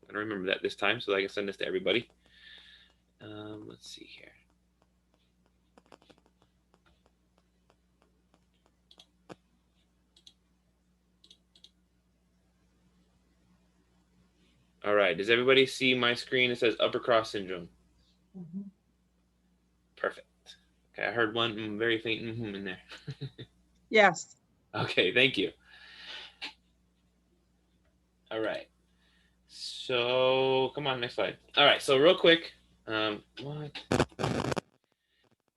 I don't remember that this time, so I can send this to everybody. Let's see here. All right. Does everybody see my screen? It says upper cross syndrome. Mhm. Perfect. Okay, I heard one very faint in there. Yes. Okay, thank you. All right. So come on, next slide. All right. So real quick, what?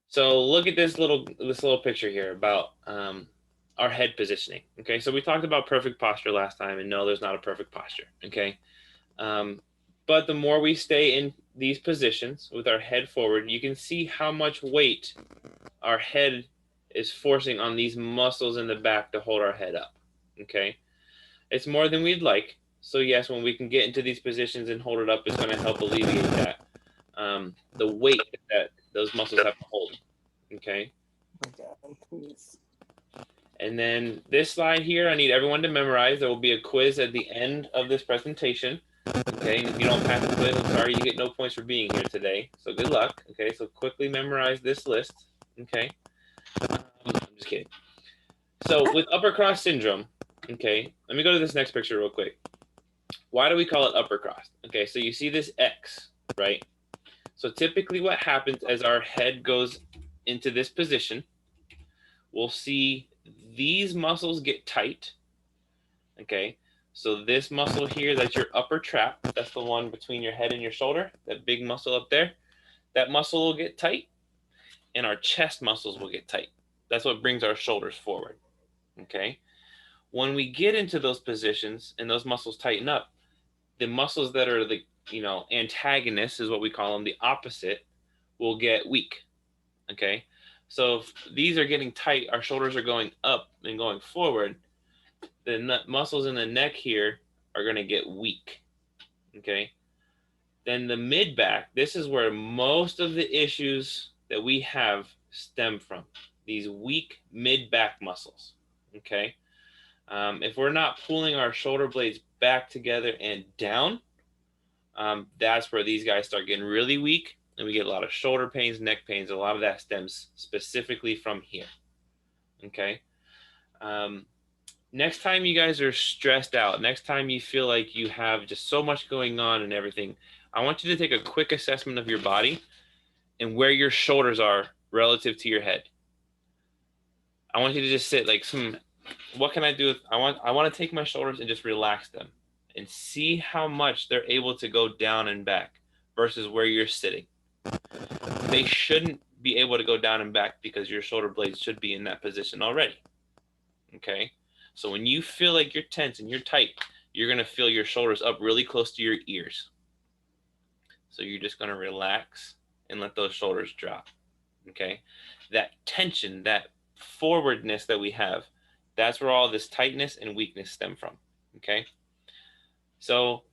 So look at this little picture here about our head positioning. Okay, so we talked about perfect posture last time, and no, there's not a perfect posture. Okay, um, but the more we stay in these positions with our head forward, you can see how much weight our head is forcing on these muscles in the back to hold our head up. Okay, it's more than we'd like. So yes, when we can get into these positions and hold it up, it's going to help alleviate that the weight that those muscles have to hold. Okay. Oh my God, please. And then this slide here, I need everyone to memorize. There will be a quiz at the end of this presentation. Okay, and if you don't pass the quiz, I'm sorry, you get no points for being here today. So good luck. Okay, so quickly memorize this list. Okay, I'm just kidding. So with upper cross syndrome, okay, let me go to this next picture real quick. Why do we call it upper cross? Okay, so you see this X, right? So typically what happens as our head goes into this position, we'll see these muscles get tight. Okay, so this muscle here, that's your upper trap. That's the one between your head and your shoulder, that big muscle up there. That muscle will get tight, and our chest muscles will get tight. That's what brings our shoulders forward. Okay, when we get into those positions and those muscles tighten up, the muscles that are the antagonists is what we call them, the opposite, will get weak. Okay, so if these are getting tight, our shoulders are going up and going forward. The muscles in the neck here are going to get weak. Okay. Then the mid back, this is where most of the issues that we have stem from, these weak mid back muscles. Okay. If we're not pulling our shoulder blades back together and down, that's where these guys start getting really weak, and we get a lot of shoulder pains, neck pains. A lot of that stems specifically from here. Okay. Um, Next time you guys are stressed out, next time you feel like you have just so much going on and everything, I want you to take a quick assessment of your body and where your shoulders are relative to your head. I want you to just sit like what can I do? I want to take my shoulders and just relax them and see how much they're able to go down and back versus where you're sitting. They shouldn't be able to go down and back because your shoulder blades should be in that position already. Okay? So when you feel like you're tense and you're tight, you're going to feel your shoulders up really close to your ears. So you're just going to relax and let those shoulders drop. Okay? That tension, that forwardness that we have, that's where all this tightness and weakness stem from. Okay? So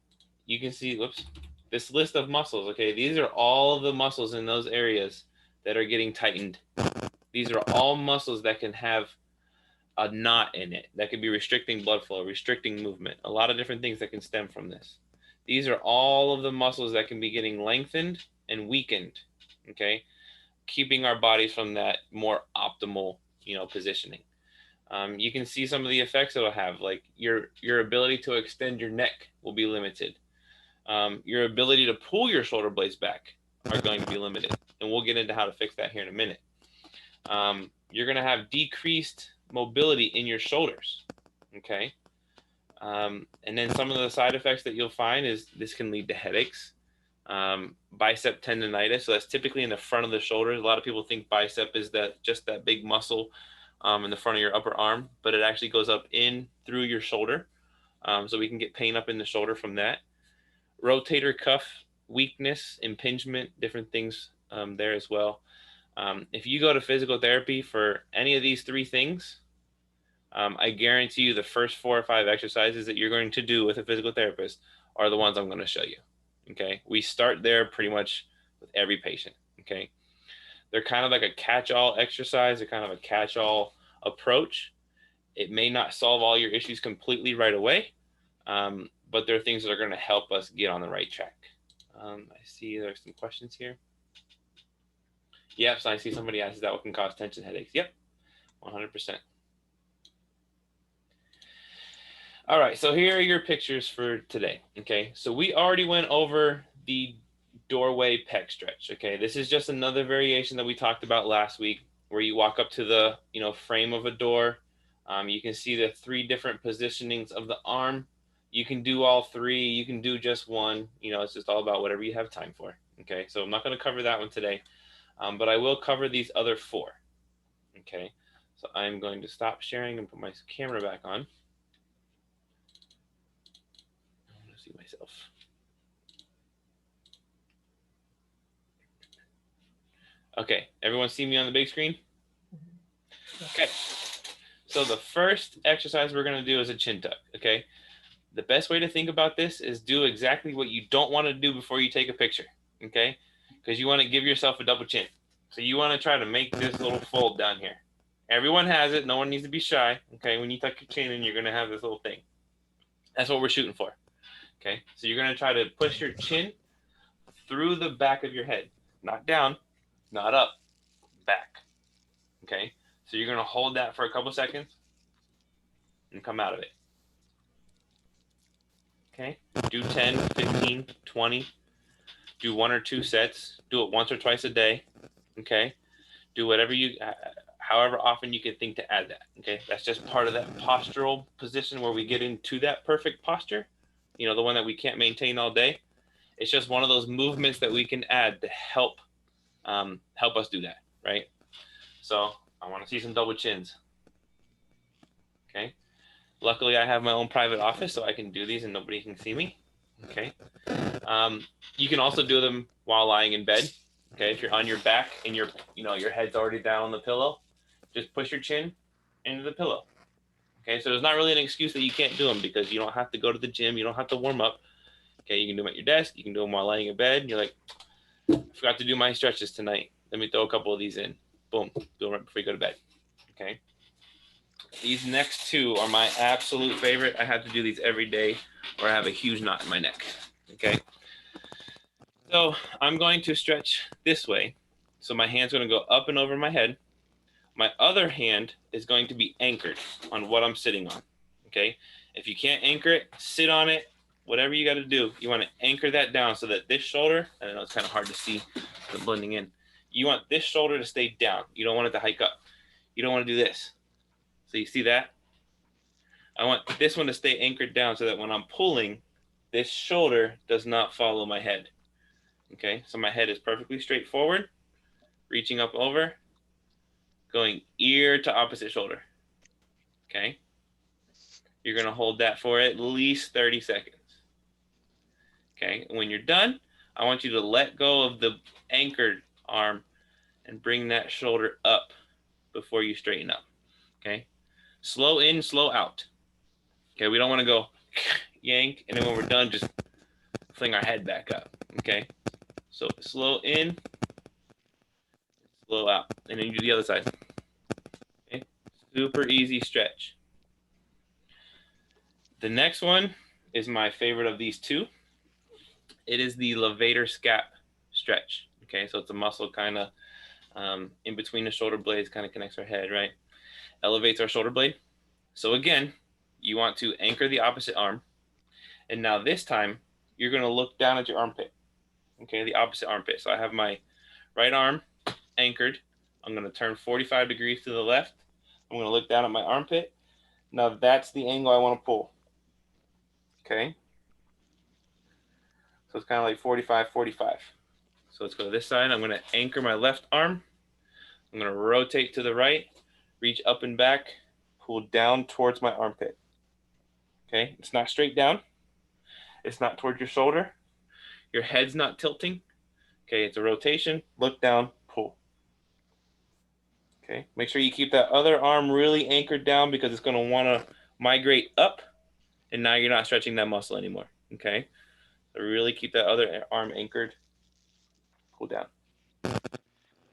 you can see, whoops, this list of muscles. Okay? These are all of the muscles in those areas that are getting tightened. These are all muscles that can have a knot in it that could be restricting blood flow, restricting movement, a lot of different things that can stem from this. These are all of the muscles that can be getting lengthened and weakened, okay, keeping our bodies from that more optimal, positioning. You can see some of the effects it'll have, like your ability to extend your neck will be limited. Your ability to pull your shoulder blades back are going to be limited, and we'll get into how to fix that here in a minute. You're going to have decreased mobility in your shoulders. Okay. And then some of the side effects that you'll find is this can lead to headaches, bicep tendinitis. So that's typically in the front of the shoulders. A lot of people think bicep is that big muscle in the front of your upper arm, but it actually goes up in through your shoulder. So we can get pain up in the shoulder from that. Rotator cuff weakness, impingement, different things there as well. If you go to physical therapy for any of these three things, I guarantee you the first 4 or 5 exercises that you're going to do with a physical therapist are the ones I'm going to show you. Okay. We start there pretty much with every patient. Okay. They're kind of like a catch all exercise, they're kind of a catch all approach. It may not solve all your issues completely right away, but they're things that are going to help us get on the right track. I see there's some questions here. Yep, so I see somebody asks that what can cause tension headaches. Yep, 100%. All right, so here are your pictures for today, okay? So we already went over the doorway pec stretch, okay? This is just another variation that we talked about last week where you walk up to the, frame of a door. You can see the 3 different positionings of the arm. You can do all 3. You can do just one. It's just all about whatever you have time for, okay? So I'm not going to cover that one today, but I will cover these other 4, okay? So I'm going to stop sharing and put my camera back on. See myself. Okay, everyone see me on the big screen? Okay, so the first exercise we're going to do is a chin tuck, okay? The best way to think about this is do exactly what you don't want to do before you take a picture, okay? Because you want to give yourself a double chin. So you want to try to make this little fold down here. Everyone has it. No one needs to be shy, okay? When you tuck your chin in, you're going to have this little thing. That's what we're shooting for. Okay, so you're going to try to push your chin through the back of your head. Not down, not up, back. Okay, so you're going to hold that for a couple seconds and come out of it. Okay, do 10, 15, 20. Do 1 or 2 sets. Do it once or twice a day. Okay, do whatever however often you can think to add that. Okay, that's just part of that postural position where we get into that perfect posture. The one that we can't maintain all day. It's just one of those movements that we can add to help us do that, right? So I want to see some double chins. Okay. Luckily, I have my own private office, so I can do these and nobody can see me. Okay. You can also do them while lying in bed. Okay. If you're on your back and your head's already down on the pillow, just push your chin into the pillow. Okay. So there's not really an excuse that you can't do them because you don't have to go to the gym. You don't have to warm up. Okay, you can do them at your desk. You can do them while laying in bed. And you're like, I forgot to do my stretches tonight. Let me throw a couple of these in. Boom, do them right before you go to bed. Okay. These next 2 are my absolute favorite. I have to do these every day or I have a huge knot in my neck. Okay. So I'm going to stretch this way. So my hand's going to go up and over my head. My other hand is going to be anchored on what I'm sitting on. Okay. If you can't anchor it, sit on it. Whatever you got to do, you want to anchor that down so that this shoulder, I know it's kind of hard to see the blending in. You want this shoulder to stay down. You don't want it to hike up. You don't want to do this. So you see that? I want this one to stay anchored down so that when I'm pulling, this shoulder does not follow my head. Okay, so my head is perfectly straight forward, reaching up over, going ear to opposite shoulder. Okay, you're going to hold that for at least 30 seconds. Okay, when you're done, I want you to let go of the anchored arm and bring that shoulder up before you straighten up. Okay, slow in, slow out. Okay, we don't want to go yank, and then when we're done, just fling our head back up. Okay, so slow in, slow out, and then you do the other side. Okay, super easy stretch. The next one is my favorite of these 2. It is the Levator Scap stretch. Okay, so it's a muscle kind of in between the shoulder blades, kind of connects our head, right? Elevates our shoulder blade. So again, you want to anchor the opposite arm. And now this time, you're going to look down at your armpit. Okay, the opposite armpit. So I have my right arm anchored. I'm going to turn 45 degrees to the left. I'm going to look down at my armpit. Now that's the angle I want to pull. Okay. So it's kind of like 45, 45. So let's go to this side. I'm going to anchor my left arm. I'm going to rotate to the right, reach up and back, pull down towards my armpit. Okay, it's not straight down. It's not towards your shoulder. Your head's not tilting. Okay, it's a rotation, look down, pull. Okay, make sure you keep that other arm really anchored down because it's going to want to migrate up, and now you're not stretching that muscle anymore. Okay, so really keep that other arm anchored, pull down.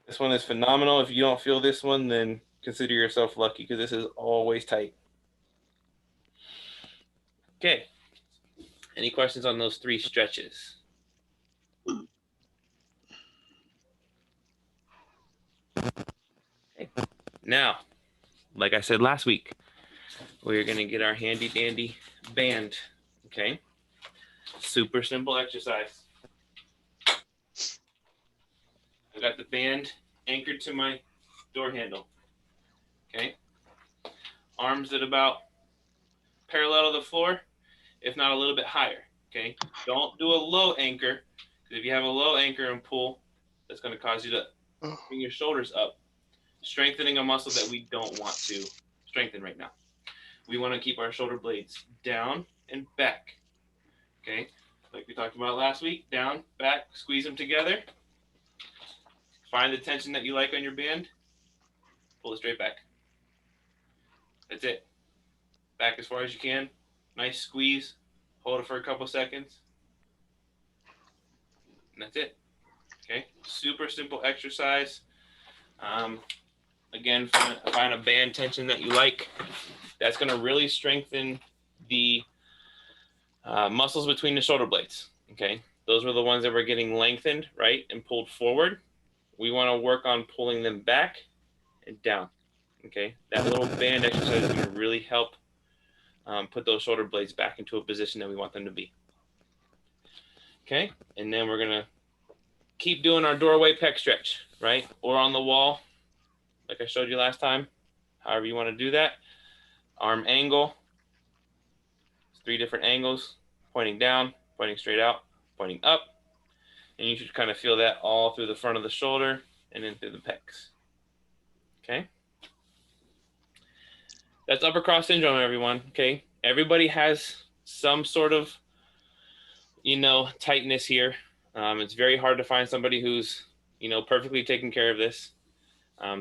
This one is phenomenal. If you don't feel this one, then consider yourself lucky because this is always tight. Okay, Any questions on those 3 stretches? Okay. Now, like I said last week, we're going to get our handy dandy band. Okay. Super simple exercise. I got the band anchored to my door handle. Okay. Arms at about parallel to the floor, if not a little bit higher. Okay. Don't do a low anchor, because if you have a low anchor and pull, that's going to cause you to bring your shoulders up, strengthening a muscle that we don't want to strengthen right now. We want to keep our shoulder blades down and back. Okay. Like we talked about last week, down, back, squeeze them together. Find the tension that you like on your band. Pull it straight back. That's it. Back as far as you can. Nice squeeze. Hold it for a couple seconds. And that's it. Okay. Super simple exercise. Again, find a band tension that you like. That's going to really strengthen the muscles between the shoulder blades. Okay. Those were the ones that were getting lengthened, right, and pulled forward. We want to work on pulling them back and down. Okay. That little band exercise is going to really help put those shoulder blades back into a position that we want them to be. Okay. And then we're going to keep doing our doorway pec stretch, right? Or on the wall, like I showed you last time, however you want to do that. Arm angle. 3 different angles, pointing down, pointing straight out, pointing up. And you should kind of feel that all through the front of the shoulder and then through the pecs. Okay. That's upper cross syndrome, everyone. Okay. Everybody has some sort of, tightness here. It's very hard to find somebody who's, perfectly taking care of this.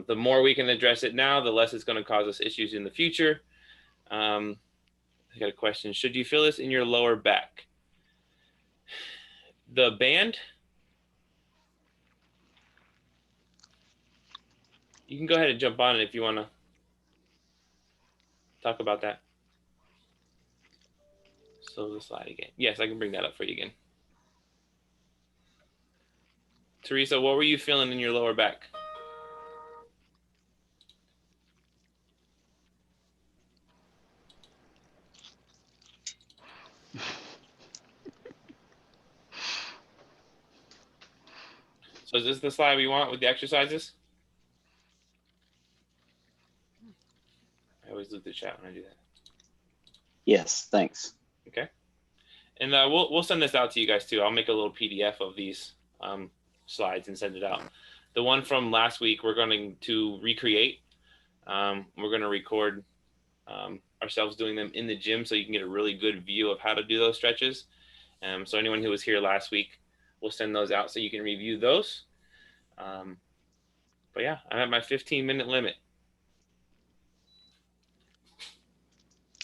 The more we can address it now, the less it's going to cause us issues in the future. I got a question. Should you feel this in your lower back? The band, you can go ahead and jump on it if you want to talk about that. So the slide again. Yes, I can bring that up for you again. Teresa, what were you feeling in your lower back? So is this the slide we want with the exercises? I always look at the chat when I do that. Yes, thanks. Okay. And we'll send this out to you guys too. I'll make a little PDF of these slides and send it out. The one from last week we're going to recreate. We're going to record ourselves doing them in the gym so you can get a really good view of how to do those stretches. So anyone who was here last week, we'll send those out so you can review those. But yeah, I'm at my 15-minute limit.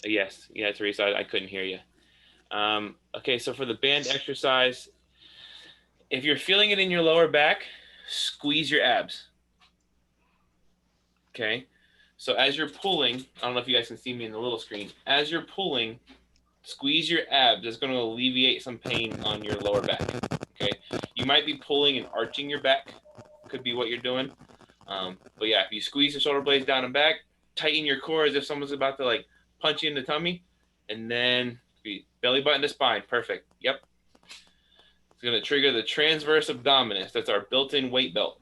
Yes, yeah, Teresa, I couldn't hear you. Okay, so for the band exercise, if you're feeling it in your lower back, squeeze your abs. Okay, so as you're pulling, I don't know if you guys can see me in the little screen. As you're pulling, squeeze your abs. It's going to alleviate some pain on your lower back. Okay, you might be pulling and arching your back. Could be what you're doing. But yeah, if you squeeze the shoulder blades down and back, tighten your core as if someone's about to like punch you in the tummy, and then belly button to spine. Perfect. Yep. It's going to trigger the transverse abdominis. That's our built-in weight belt.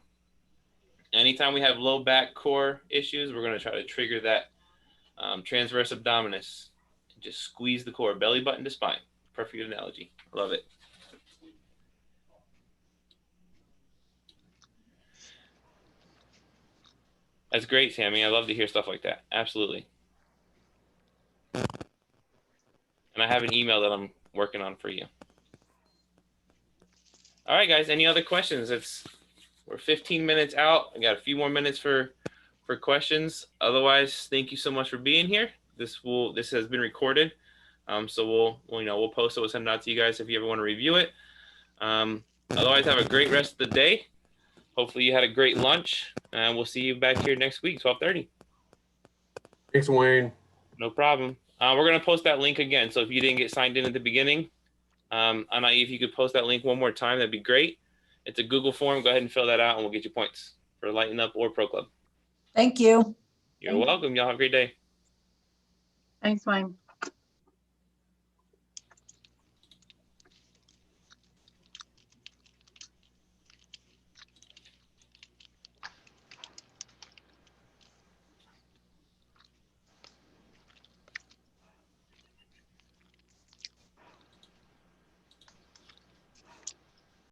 Anytime we have low back core issues, we're going to try to trigger that transverse abdominis. Just squeeze the core, belly button to spine. Perfect analogy. Love it. That's great, Sammy. I love to hear stuff like that. Absolutely. And I have an email that I'm working on for you. All right, guys. Any other questions? We're 15 minutes out. I got a few more minutes for questions. Otherwise, thank you so much for being here. This has been recorded, so we'll post it. We'll send it out to you guys if you ever want to review it. Otherwise, have a great rest of the day. Hopefully, you had a great lunch, and we'll see you back here next week, 12:30. Thanks, Wayne. No problem. We're gonna post that link again. So if you didn't get signed in at the beginning, Anna, if you could post that link one more time, that'd be great. It's a Google form. Go ahead and fill that out, and we'll get you points for Lighten Up or Pro Club. Thank you. You're welcome. Y'all have a great day. Thanks, Mike.